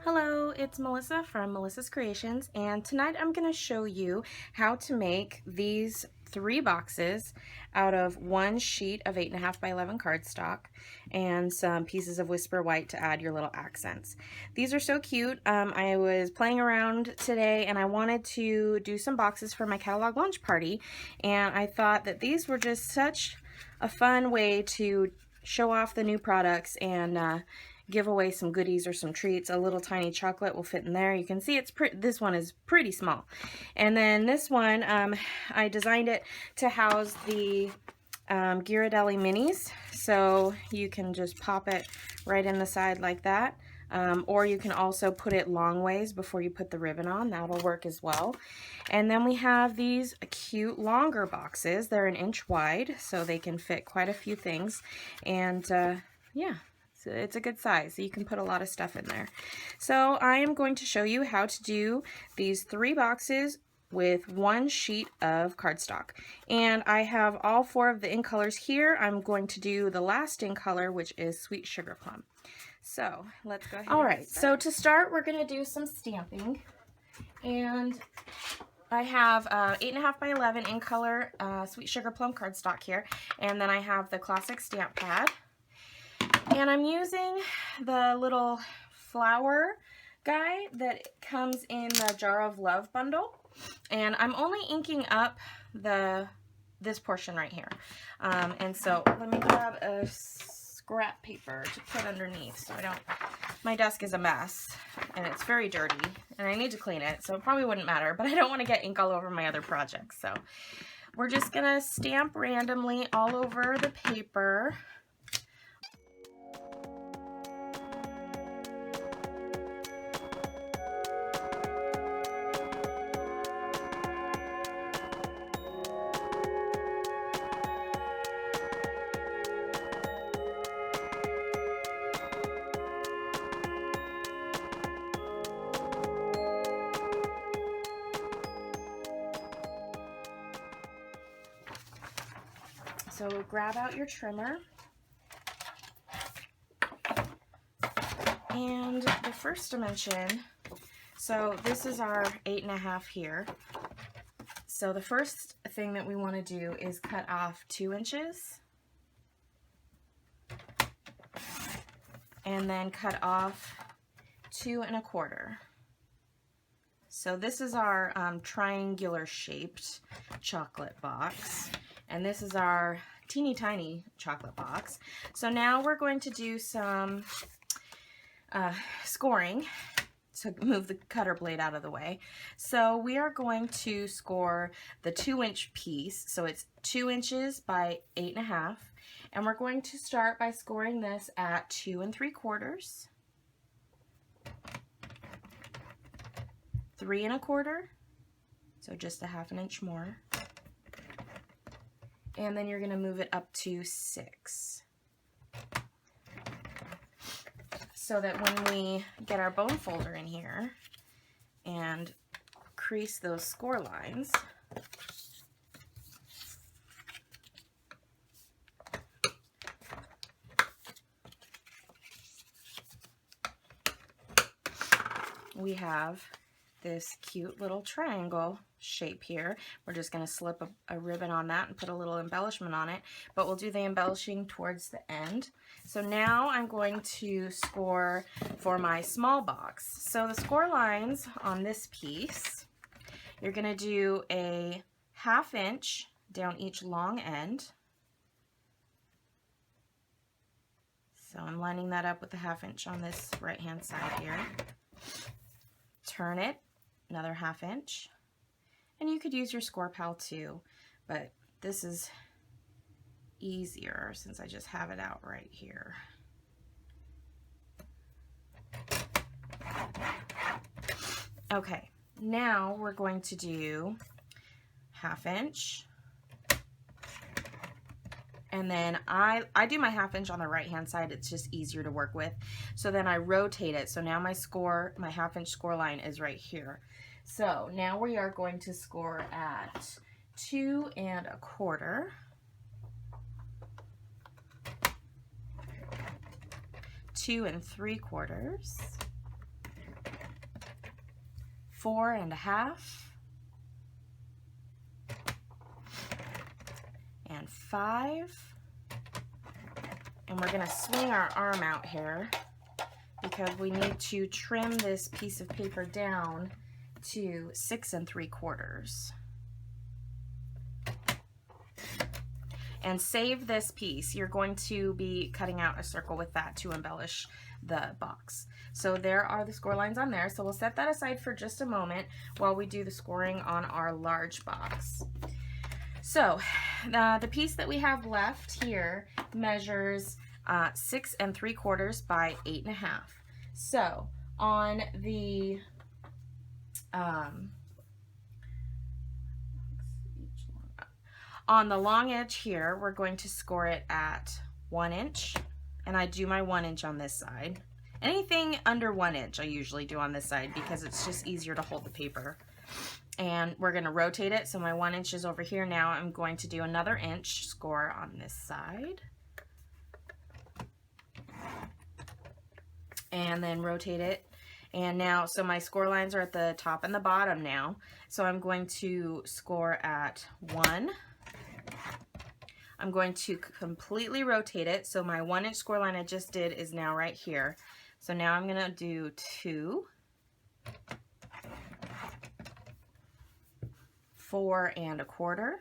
Hello, it's Melissa from Melissa's Creations, and tonight I'm going to show you how to make these 3 boxes out of one sheet of 8.5 by 11 cardstock and some pieces of Whisper White to add your little accents. These are so cute. I was playing around today and I wanted to do some boxes for my catalog launch party, and I thought that these were just such a fun way to show off the new products and give away some goodies or some treats. A little tiny chocolate will fit in there. You can see this one is pretty small. And then this one, I designed it to house the Ghirardelli minis. So you can just pop it right in the side like that. Or you can also put it long ways before you put the ribbon on. That'll work as well. And then we have these cute longer boxes. They're 1 inch wide, so they can fit quite a few things. And yeah. So it's a good size, so you can put a lot of stuff in there. So I am going to show you how to do these 3 boxes with 1 sheet of cardstock. And I have all 4 of the ink colors here. I'm going to do the last ink color, which is Sweet Sugar Plum. So let's go ahead. Alright, so to start, we're going to do some stamping. And I have 8.5 by 11 ink color Sweet Sugar Plum cardstock here. And then I have the classic stamp pad. And I'm using the little flower guy that comes in the Jar of Love bundle. And I'm only inking up this portion right here. And so let me grab a scrap paper to put underneath so I don't, my desk is a mess and it's very dirty and I need to clean it, so it probably wouldn't matter, but I don't want to get ink all over my other projects. So we're just gonna stamp randomly all over the paper. So grab out your trimmer, and the first dimension, so this is our 8.5 here. So the first thing that we want to do is cut off 2 inches and then cut off 2 1/4. So this is our triangular shaped chocolate box. And this is our teeny tiny chocolate box. So now we're going to do some scoring to move the cutter blade out of the way. So we are going to score the 2 inch piece. So it's 2 inches by 8.5. And we're going to start by scoring this at 2 3/4, 3 1/4, so just a 1/2 inch more. And then you're going to move it up to 6. So that when we get our bone folder in here and crease those score lines, we have this cute little triangle shape here. We're just going to slip a ribbon on that and put a little embellishment on it, but we'll do the embellishing towards the end. So now I'm going to score for my small box. So the score lines on this piece, you're going to do a 1/2 inch down each long end. So I'm lining that up with the 1/2 inch on this right hand side here. Turn it another 1/2 inch, and you could use your score pal too, but this is easier since I just have it out right here. Okay, now we're going to do 1/2 inch, and then I do my 1/2 inch on the right hand side. It's just easier to work with. So then I rotate it. So now my 1/2 inch score line is right here. So now we are going to score at 2 1/4, 2 3/4, 4.5, and 5. And we're gonna swing our arm out here because we need to trim this piece of paper down to 6 3/4. And save this piece. You're going to be cutting out a circle with that to embellish the box. So there are the score lines on there. So we'll set that aside for just a moment while we do the scoring on our large box. So the piece that we have left here measures 6 3/4 by 8.5. So on the long edge here, we're going to score it at 1 inch, and I do my 1 inch on this side. Anything under 1 inch I usually do on this side because it's just easier to hold the paper. And we're going to rotate it, so my 1 inch is over here now. I'm going to do another inch score on this side. And then rotate it. And now, so my score lines are at the top and the bottom now. So I'm going to score at 1. I'm going to completely rotate it. So my 1 inch score line I just did is now right here. So now I'm going to do 2, 4 1/4,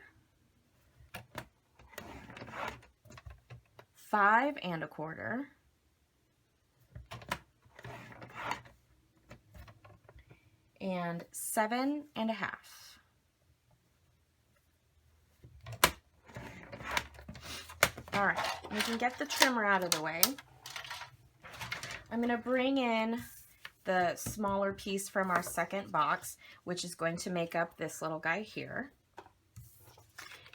5 1/4, and 7 1/2. All right, we can get the trimmer out of the way. I'm going to bring in the smaller piece from our second box, which is going to make up this little guy here.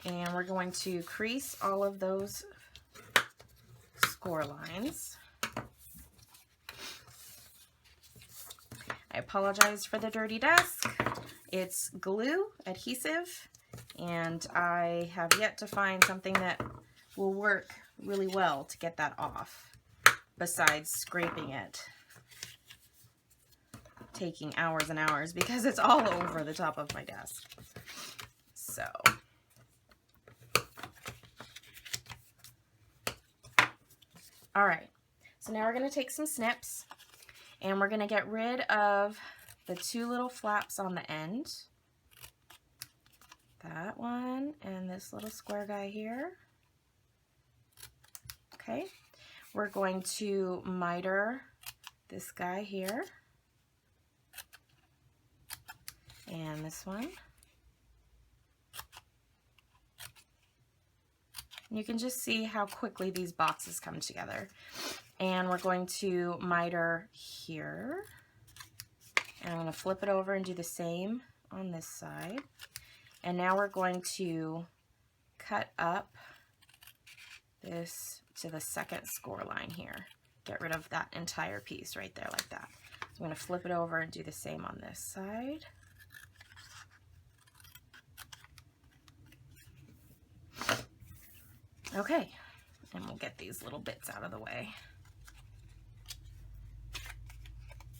And we're going to crease all of those score lines. I apologize for the dirty desk. It's glue, adhesive, and I have yet to find something that will work really well to get that off, besides scraping it, taking hours and hours because it's all over the top of my desk. So, all right, so now we're going to take some snips and we're going to get rid of the 2 little flaps on the end. That one and this little square guy here. Okay, we're going to miter this guy here and this one. And you can just see how quickly these boxes come together. And we're going to miter here. And I'm going to flip it over and do the same on this side. And now we're going to cut up this to the second score line here. Get rid of that entire piece right there like that. So I'm going to flip it over and do the same on this side. Okay, and we'll get these little bits out of the way.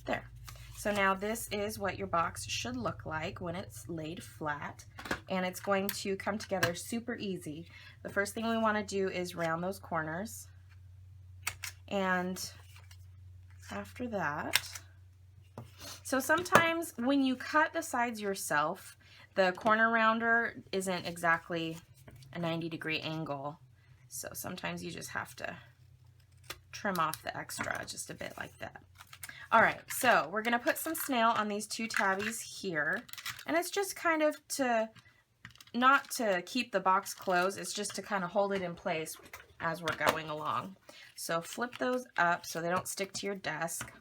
There. So now this is what your box should look like when it's laid flat, and it's going to come together super easy. The first thing we want to do is round those corners, and after that, so sometimes when you cut the sides yourself, the corner rounder isn't exactly a 90-degree angle, so sometimes you just have to trim off the extra just a bit like that. All right, so we're gonna put some snail on these 2 tabbies here, and it's just kind of not to keep the box closed, it's just to kind of hold it in place as we're going along. So flip those up so they don't stick to your desk.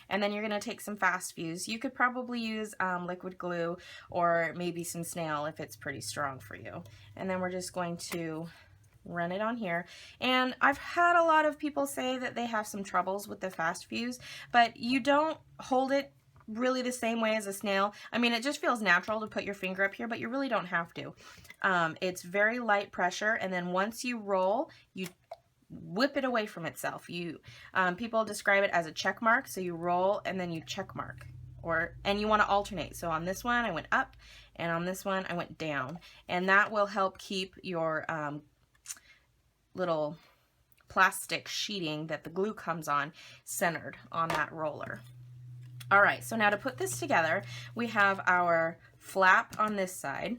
And then you're gonna take some fast fuse. You could probably use liquid glue or maybe some snail if it's pretty strong for you. And then we're just going to run it on here. And I've had a lot of people say that they have some troubles with the fast fuse, but you don't hold it really the same way as a snail. I mean, it just feels natural to put your finger up here, but you really don't have to. It's very light pressure, and then once you roll, you whip it away from itself. People describe it as a check mark, so you roll and then you check mark and you want to alternate. So on this one I went up, and on this one I went down, and that will help keep your little plastic sheeting that the glue comes on centered on that roller. All right, so now to put this together, we have our flap on this side,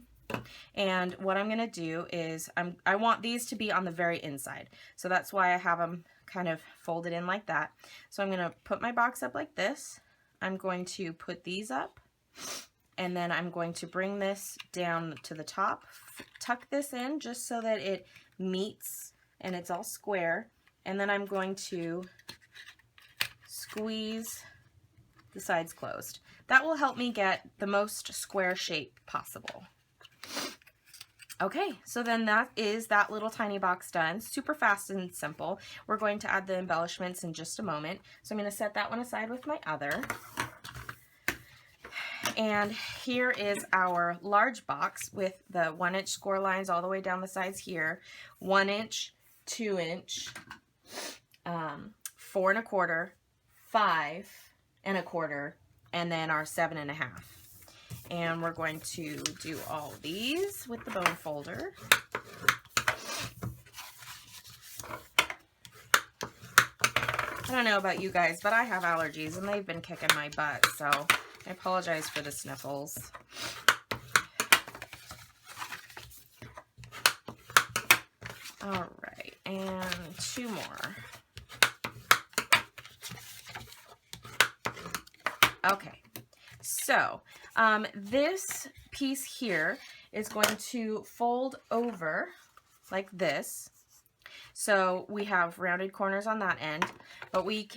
and what I'm gonna do is I want these to be on the very inside, so that's why I have them kind of folded in like that. So I'm gonna put my box up like this. I'm going to put these up, and then I'm going to bring this down to the top, tuck this in just so that it meets and it's all square, and then I'm going to squeeze the sides closed. That will help me get the most square shape possible. Okay, so then that is that little tiny box done. Super fast and simple. We're going to add the embellishments in just a moment. So I'm going to set that one aside with my other. And here is our large box with the 1-inch score lines all the way down the sides here. 1 inch, 2 inch, 4 1/4, 5 1/4, and then our 7 1/2. And we're going to do all these with the bone folder. I don't know about you guys, but I have allergies and they've been kicking my butt, so I apologize for the sniffles. All right, and 2 more. Okay, so this piece here is going to fold over like this. So we have rounded corners on that end, but we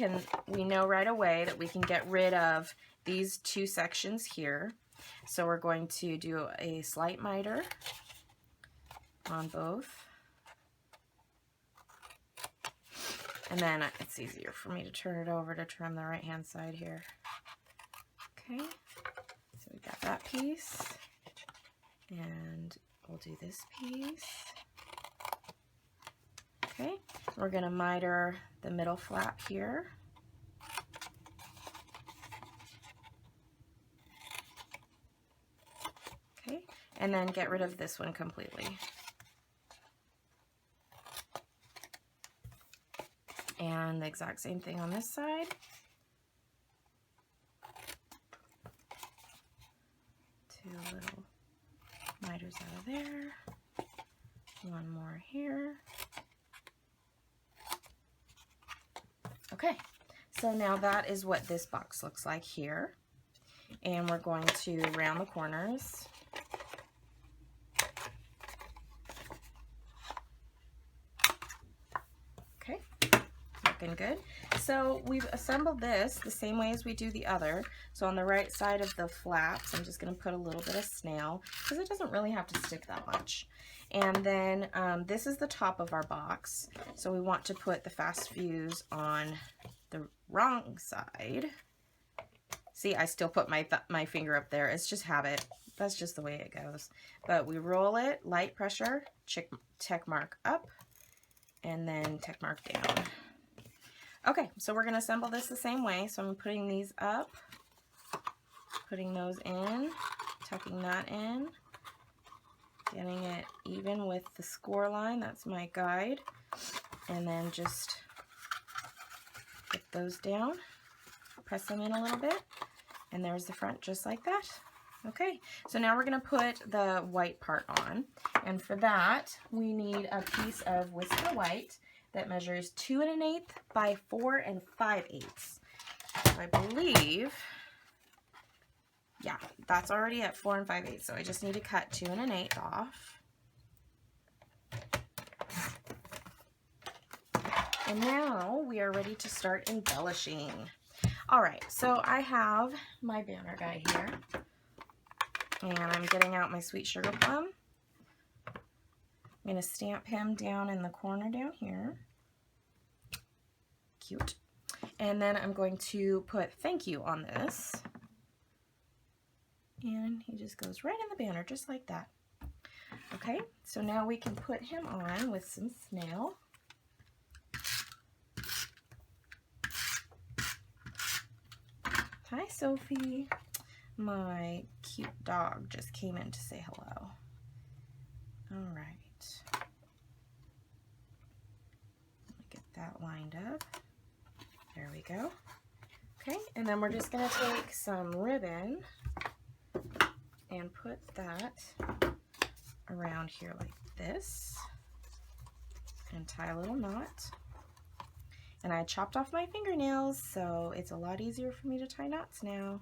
know right away that we can get rid of these 2 sections here. So we're going to do a slight miter on both. And then it's easier for me to turn it over to trim the right hand side here. Okay, so we got that piece, and we'll do this piece. Okay, we're going to miter the middle flap here. Okay, and then get rid of this one completely. And the exact same thing on this side. 2 little miters out of there. 1 more here. Okay, so now that is what this box looks like here. And we're going to round the corners. Okay, looking good. So we've assembled this the same way as we do the other. So on the right side of the flaps, I'm just going to put a little bit of snail because it doesn't really have to stick that much. And then this is the top of our box. So we want to put the fast fuse on the wrong side. See, I still put my finger up there. It's just habit. That's just the way it goes. But we roll it, light pressure, check mark up, and then check mark down. Okay, so we're going to assemble this the same way. So I'm putting these up, putting those in, tucking that in, getting it even with the score line. That's my guide. And then just put those down, press them in a little bit, and there's the front just like that. Okay, so now we're going to put the white part on, and for that we need a piece of Whisper White that measures 2 1/8 by 4 5/8. I believe, yeah, that's already at 4 5/8, so I just need to cut 2 1/8 off. And now we are ready to start embellishing. All right, so I have my banner guy here, and I'm getting out my Sweet Sugar Plum. I'm going to stamp him down in the corner down here. Cute. And then I'm going to put thank you on this. And he just goes right in the banner, just like that. Okay, so now we can put him on with some snail. Nice, Sophie. My cute dog just came in to say hello. All right. Get that lined up. There we go. Okay, and then we're just going to take some ribbon and put that around here like this and tie a little knot. And I chopped off my fingernails, so it's a lot easier for me to tie knots now.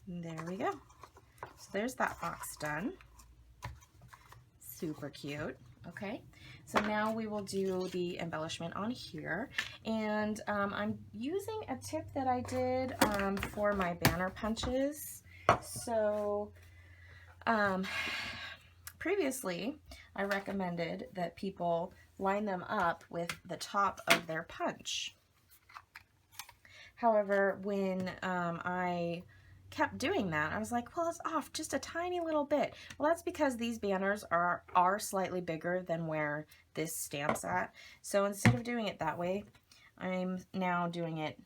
And there we go. So there's that box done. Super cute. Okay, so now we will do the embellishment on here, and I'm using a tip that I did for my banner punches. So previously I recommended that people line them up with the top of their punch. However, when I kept doing that, I was like, well, it's off just a tiny little bit. Well, that's because these banners are slightly bigger than where this stamp's at. So instead of doing it that way, I'm now doing it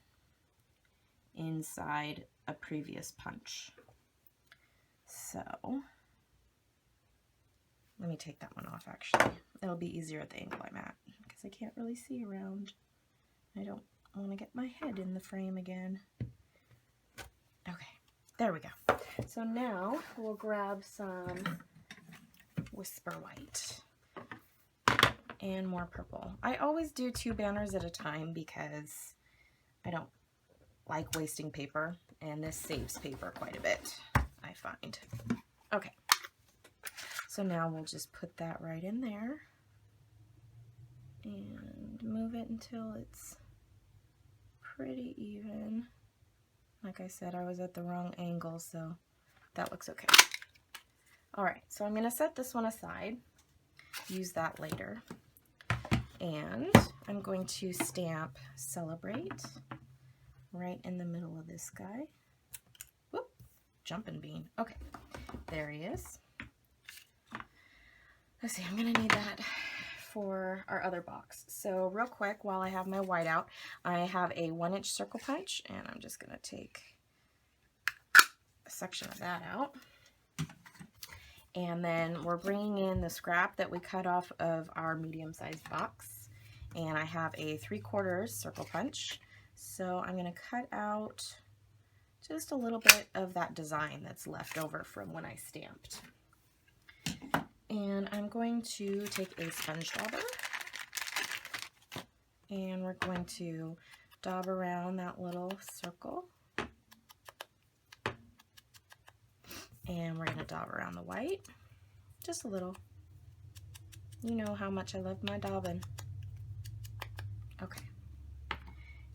inside a previous punch. So let me take that one off, actually. It'll be easier at the angle I'm at because I can't really see around. I don't want to get my head in the frame again. Okay. There we go. So now we'll grab some Whisper White and more purple. I always do 2 banners at a time because I don't like wasting paper, and this saves paper quite a bit, I find. Okay. So now we'll just put that right in there and move it until it's pretty even. Like I said, I was at the wrong angle, so that looks okay. All right, so I'm going to set this one aside, use that later, and I'm going to stamp Celebrate right in the middle of this guy. Whoop, jumping bean. Okay, there he is. Let's see, I'm going to need that for our other box. So real quick, while I have my white out, I have a 1-inch circle punch, and I'm just going to take a section of that out. And then we're bringing in the scrap that we cut off of our medium-sized box, and I have a 3/4 circle punch. So I'm going to cut out just a little bit of that design that's left over from when I stamped. And I'm going to take a sponge dauber, and we're going to daub around that little circle. And we're going to daub around the white, just a little. You know how much I love my daubing. Okay.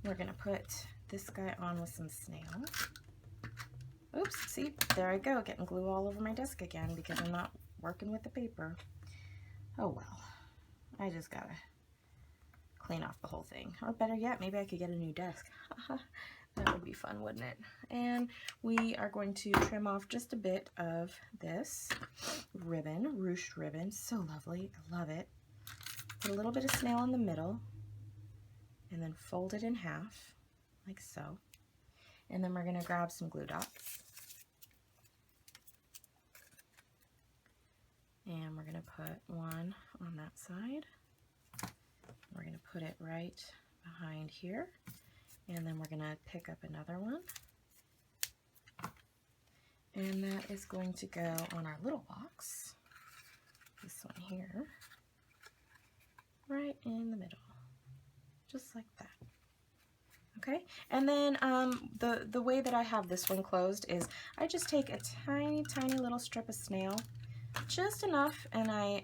We're going to put this guy on with some snail. Oops, see, there I go, getting glue all over my desk again because I'm not working with the paper. Oh well, I just gotta clean off the whole thing. Or better yet, maybe I could get a new desk. That would be fun, wouldn't it? And we are going to trim off just a bit of this ribbon, ruched ribbon. So lovely, I love it. Put a little bit of snail in the middle, and then fold it in half, like so. And then we're gonna grab some glue dots. And we're going to put one on that side. We're going to put it right behind here. And then we're going to pick up another one. And that is going to go on our little box. This one here. Right in the middle. Just like that. Okay, and then the way that I have this one closed is I just take a tiny, tiny little strip of snail, just enough, and I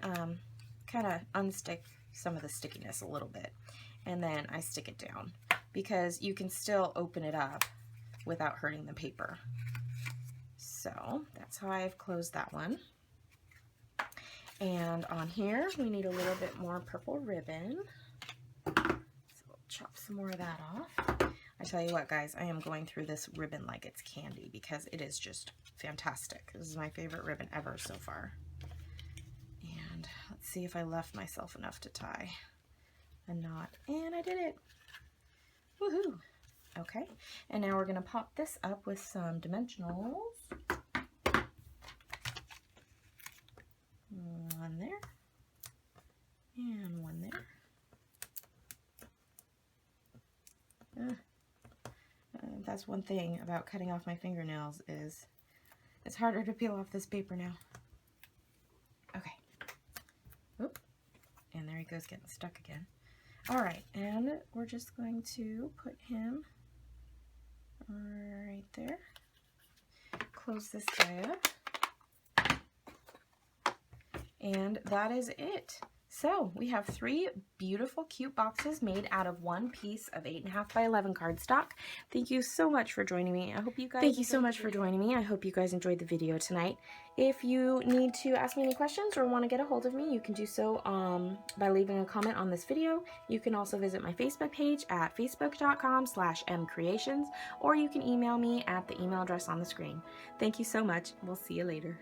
kind of unstick some of the stickiness a little bit, and then I stick it down because you can still open it up without hurting the paper. So that's how I've closed that one. And on here we need a little bit more purple ribbon, so we'll chop some more of that off. I tell you what, guys, I am going through this ribbon like it's candy because it is just fantastic. This is my favorite ribbon ever so far. And let's see if I left myself enough to tie a knot. And I did it. Woohoo! Okay, and now we're going to pop this up with some dimensionals. One there, and one there. That's one thing about cutting off my fingernails is it's harder to peel off this paper now. Okay. Oop. And there he goes getting stuck again. Alright, and we're just going to put him right there. Close this guy up. And that is it. So we have 3 beautiful, cute boxes made out of one piece of 8.5 by 11 cardstock. Thank you so much for joining me. I hope you guys. Thank you so much for joining me. I hope you guys enjoyed the video tonight. If you need to ask me any questions or want to get a hold of me, you can do so by leaving a comment on this video. You can also visit my Facebook page at facebook.com/mkre8tions, or you can email me at the email address on the screen. Thank you so much. We'll see you later.